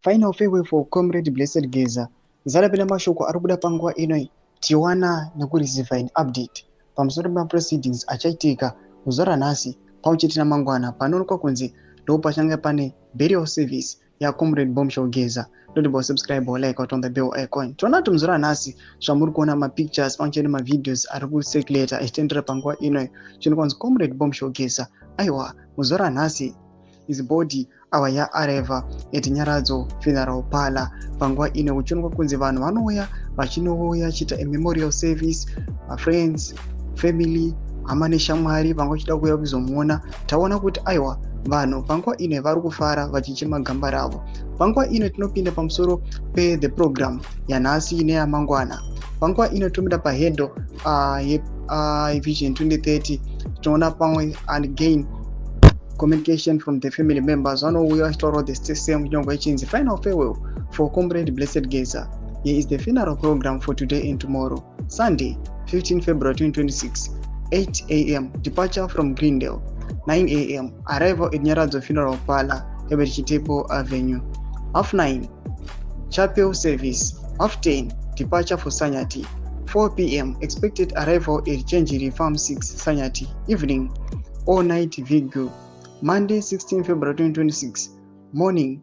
Final farewell for Comrade Blessed Geza. Zalapela mashoko arikubuda panguva ino tiwana nekureceiva an update pamusoro pemaproceedings achaitika zuva ranhasi pamwechete namangwana panoonekwa kunzi ndo pachange pane burial service yaComrade Bombshell Geza. Don't forget subscribe or like on the bell icon. Tona kuti muzuva ranhasi zvamuri kuona mapictures pamwechete nemavideos ari kucirculata achitendera panguva ino chinhu kunzi Comrade Bombshell Geza. Aiwa, muzuva ranhasi his body ava yaareva at Nyaradzo funeral parlor panguva ino kuchionekwa kunzi vanhu vanouya vachinouya chiita a memorial service, friends, family, hama neshamwari vanga vachida kuuya kuzomuona. Taona kuti aiwa vanhu panguva ino vari kufara vachichema gamba ravo. Panguva ino tinopinda pamusoro the program yanhasi neyamangwana. Panguva ino tomira pahedo Vision 2030 tinoona pamwe and again communication from the family members vanouya vachitaura the same nyongo ichinzi final farewell for Comrade Blessed Geza. Here is the funeral program for today and tomorrow. Sunday 15 February 2026, 8 a.m. departure from Greendale, 9 a.m. arrival at Nyaradzo funeral parlor, Herbert Chitepo Avenue. 9:30 chapel service. 10:30 departure for Sanyati. 4 p.m. expected arrival at Chenjiri Farm 6 Sanyati. Evening all night vigil. Monday 16 February 2026, morning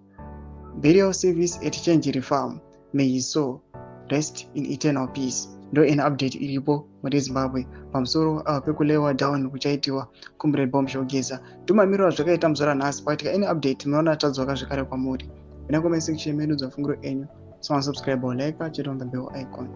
burial service at Chenjiri Farm. May his soul rest in eternal peace. Ndo ina update ilipo muri Zimbabwe pamusoro pekulewa down kuchaitiwa Comrade Bombshell Geza. Tumamirwa zvakaita muzora nhasi pakatika any update munoona tadzoka zvakare kwamuri. Ina comment section menu dzafunguro enyu. So subscribe or like, check on the bell icon.